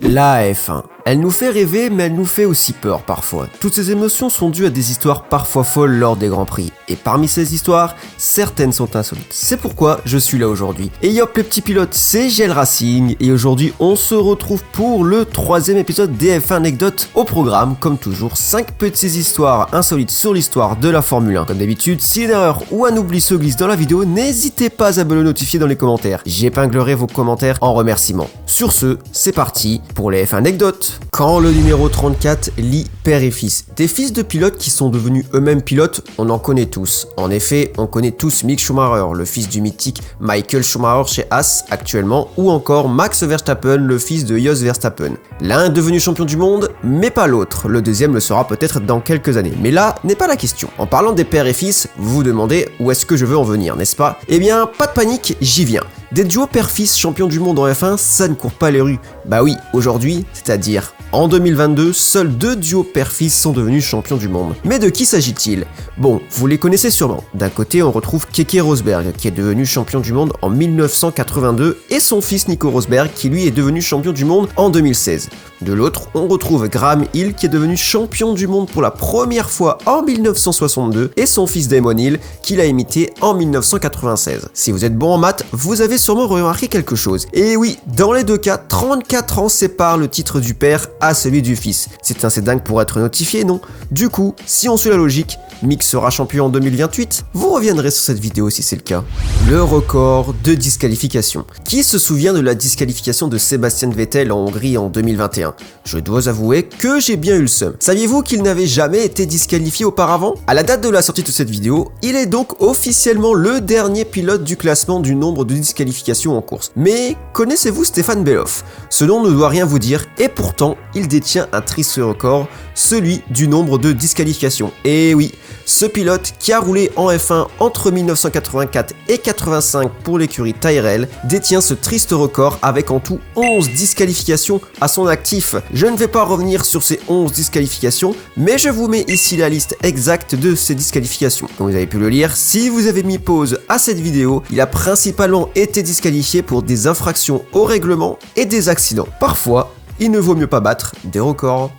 La F1. Elle nous fait rêver, mais elle nous fait aussi peur parfois. Toutes ces émotions sont dues à des histoires parfois folles lors des Grands Prix. Et parmi ces histoires, certaines sont insolites. C'est pourquoi je suis là aujourd'hui. Et yop les petits pilotes, c'est GL Racing. Et aujourd'hui, on se retrouve pour le 3e épisode des F1 Anecdotes. Au programme, comme toujours, 5 petites histoires insolites sur l'histoire de la Formule 1. Comme d'habitude, si une erreur ou un oubli se glisse dans la vidéo, n'hésitez pas à me le notifier dans les commentaires. J'épinglerai vos commentaires en remerciement. Sur ce, c'est parti pour les F1 Anecdotes. Quand le numéro 34 lie père et fils. Des fils de pilotes qui sont devenus eux-mêmes pilotes, on en connaît tous. En effet, on connaît tous Mick Schumacher, le fils du mythique Michael Schumacher chez Haas actuellement, ou encore Max Verstappen, le fils de Jos Verstappen. L'un est devenu champion du monde, mais pas l'autre. Le deuxième le sera peut-être dans quelques années. Mais là n'est pas la question. En parlant des pères et fils, vous vous demandez où est-ce que je veux en venir, n'est-ce pas? Eh bien, pas de panique, j'y viens. Des duos père-fils champions du monde en F1, ça ne court pas les rues. Bah oui, aujourd'hui, c'est-à-dire en 2022, seuls 2 duos père-fils sont devenus champions du monde. Mais de qui s'agit-il? Bon, vous les connaissez sûrement. D'un côté, on retrouve Keke Rosberg, qui est devenu champion du monde en 1982, et son fils Nico Rosberg, qui lui est devenu champion du monde en 2016. De l'autre, on retrouve Graham Hill, qui est devenu champion du monde pour la première fois en 1962, et son fils Damon Hill, qui l'a imité en 1996. Si vous êtes bon en maths, vous avez sûrement remarqué quelque chose. Et oui, dans les deux cas, 34 ans séparent le titre du père à celui du fils. C'est assez dingue pour être notifié, non? Du coup, si on suit la logique, Mick sera champion en 2028. Vous reviendrez sur cette vidéo si c'est le cas. Le record de disqualification. Qui se souvient de la disqualification de Sébastien Vettel en Hongrie en 2021? Je dois avouer que j'ai bien eu le seum. Saviez-vous qu'il n'avait jamais été disqualifié auparavant? À la date de la sortie de cette vidéo, il est donc officiellement le dernier pilote du classement du nombre de disqualifications en course. Mais connaissez-vous Stéphane Bellof? Ce nom ne doit rien vous dire et pourtant il détient un triste record, celui du nombre de disqualifications. Et oui, ce pilote qui a roulé en F1 entre 1984 et 85 pour l'écurie Tyrrell détient ce triste record avec en tout 11 disqualifications à son actif. Je ne vais pas revenir sur ces 11 disqualifications, mais je vous mets ici la liste exacte de ces disqualifications. Comme vous avez pu le lire, si vous avez mis pause à cette vidéo, il a principalement été disqualifié pour des infractions au règlement et des accidents. Parfois, il ne vaut mieux pas battre des records.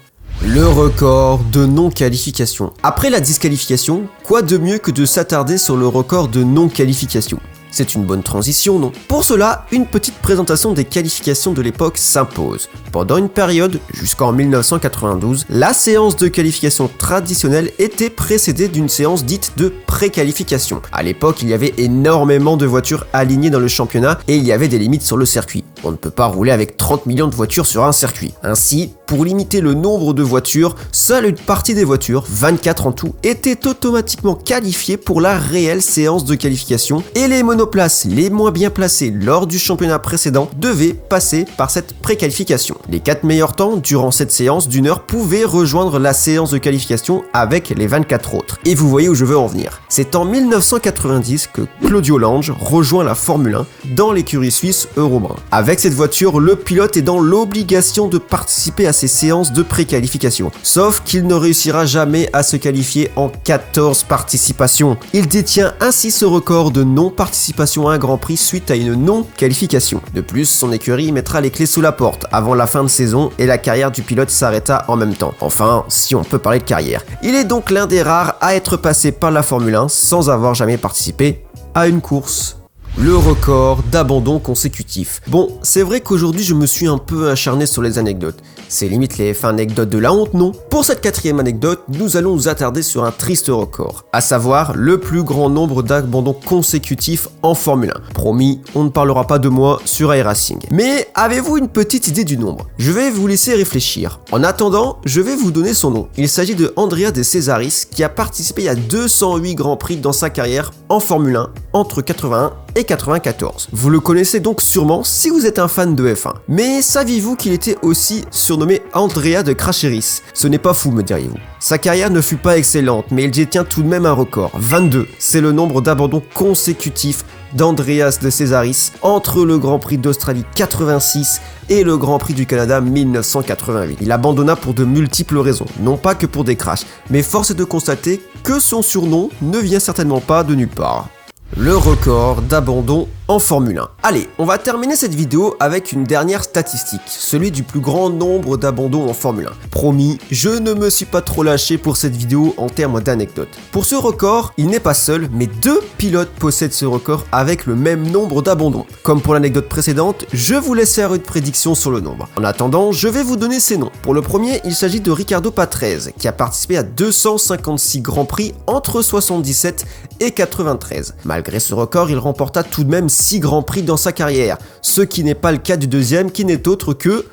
Le record de non-qualification. Après la disqualification, quoi de mieux que de s'attarder sur le record de non-qualification? C'est une bonne transition, non? Pour cela, une petite présentation des qualifications de l'époque s'impose. Pendant une période, jusqu'en 1992, la séance de qualification traditionnelle était précédée d'une séance dite de pré-qualification. À l'époque, il y avait énormément de voitures alignées dans le championnat et il y avait des limites sur le circuit. On ne peut pas rouler avec 30 millions de voitures sur un circuit. Ainsi, pour limiter le nombre de voitures, seule une partie des voitures, 24 en tout, étaient automatiquement qualifiées pour la réelle séance de qualification et les monoplaces les moins bien placées lors du championnat précédent devaient passer par cette préqualification. Les 4 meilleurs temps durant cette séance d'une heure pouvaient rejoindre la séance de qualification avec les 24 autres. Et vous voyez où je veux en venir. C'est en 1990 que Claudio Lange rejoint la Formule 1 dans l'écurie suisse Eurobrun. Avec cette voiture, le pilote est dans l'obligation de participer à ces séances de préqualification. Sauf qu'il ne réussira jamais à se qualifier en 14 participations. Il détient ainsi ce record de non-participation à un Grand Prix suite à une non-qualification. De plus, son écurie mettra les clés sous la porte avant la fin de saison et la carrière du pilote s'arrêta en même temps. Enfin, si on peut parler de carrière. Il est donc l'un des rares à être passé par la Formule 1 sans avoir jamais participé à une course. Le record d'abandon consécutif. Bon, c'est vrai qu'aujourd'hui je me suis un peu acharné sur les anecdotes. C'est limite les F1 anecdotes de la honte, non? Pour cette 4e anecdote, nous allons nous attarder sur un triste record, à savoir le plus grand nombre d'abandons consécutifs en Formule 1. Promis, on ne parlera pas de moi sur iRacing. Mais avez-vous une petite idée du nombre? Je vais vous laisser réfléchir. En attendant, je vais vous donner son nom. Il s'agit de Andrea De Cesaris qui a participé à 208 Grands Prix dans sa carrière en Formule 1 entre 81 et 94. Vous le connaissez donc sûrement si vous êtes un fan de F1. Mais saviez-vous qu'il était aussi surnommé Andrea de Cracheris? Ce n'est pas fou, me diriez-vous. Sa carrière ne fut pas excellente, mais il détient tout de même un record. 22, c'est le nombre d'abandons consécutifs d'Andreas de Cesaris entre le Grand Prix d'Australie 86 et le Grand Prix du Canada 1988. Il abandonna pour de multiples raisons, non pas que pour des crashs, mais force est de constater que son surnom ne vient certainement pas de nulle part. Le record d'abandon en Formule 1. Allez, on va terminer cette vidéo avec une dernière statistique, celui du plus grand nombre d'abandons en Formule 1. Promis, je ne me suis pas trop lâché pour cette vidéo en termes d'anecdotes. Pour ce record, il n'est pas seul, mais 2 pilotes possèdent ce record avec le même nombre d'abandons. Comme pour l'anecdote précédente, je vous laisse faire une prédiction sur le nombre. En attendant, je vais vous donner ces noms. Pour le premier, il s'agit de Riccardo Patrese, qui a participé à 256 Grands Prix entre 77 et 93. Malgré ce record, il remporta tout de même 6 Grands Prix dans sa carrière, ce qui n'est pas le cas du deuxième qui n'est autre que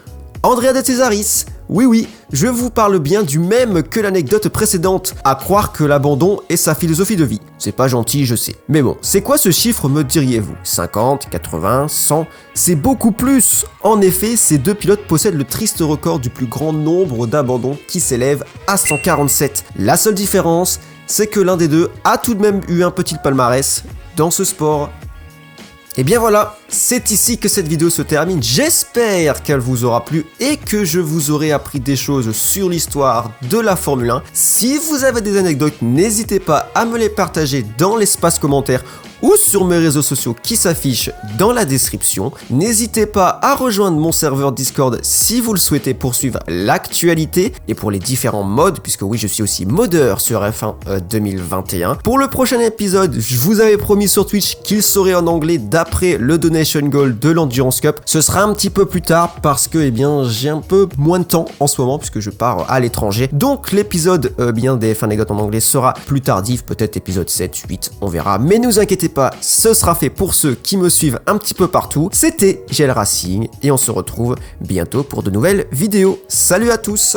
Andrea De Cesaris. Oui, je vous parle bien du même que l'anecdote précédente, à croire que l'abandon est sa philosophie de vie. C'est pas gentil, je sais. Mais bon, c'est quoi ce chiffre, me diriez-vous? 50, 80, 100? C'est beaucoup plus. En effet, ces 2 pilotes possèdent le triste record du plus grand nombre d'abandons qui s'élève à 147. La seule différence, c'est que l'un des deux a tout de même eu un petit palmarès dans ce sport. Et bien voilà, c'est ici que cette vidéo se termine. J'espère qu'elle vous aura plu et que je vous aurai appris des choses sur l'histoire de la Formule 1. Si vous avez des anecdotes, n'hésitez pas à me les partager dans l'espace commentaire ou sur mes réseaux sociaux qui s'affichent dans la description. N'hésitez pas à rejoindre mon serveur Discord si vous le souhaitez pour suivre l'actualité et pour les différents modes, puisque oui, je suis aussi modeur sur F1 2021. Pour le prochain épisode, je vous avais promis sur Twitch qu'il serait en anglais d'après le Donation Goal de l'Endurance Cup. Ce sera un petit peu plus tard parce que j'ai un peu moins de temps en ce moment puisque je pars à l'étranger. Donc l'épisode des F1 anecdotes en anglais sera plus tardif, peut-être épisode 7, 8, on verra. Mais ne vous inquiétez pas, ce sera fait pour ceux qui me suivent un petit peu partout. C'était GL Racing et on se retrouve bientôt pour de nouvelles vidéos. Salut à tous!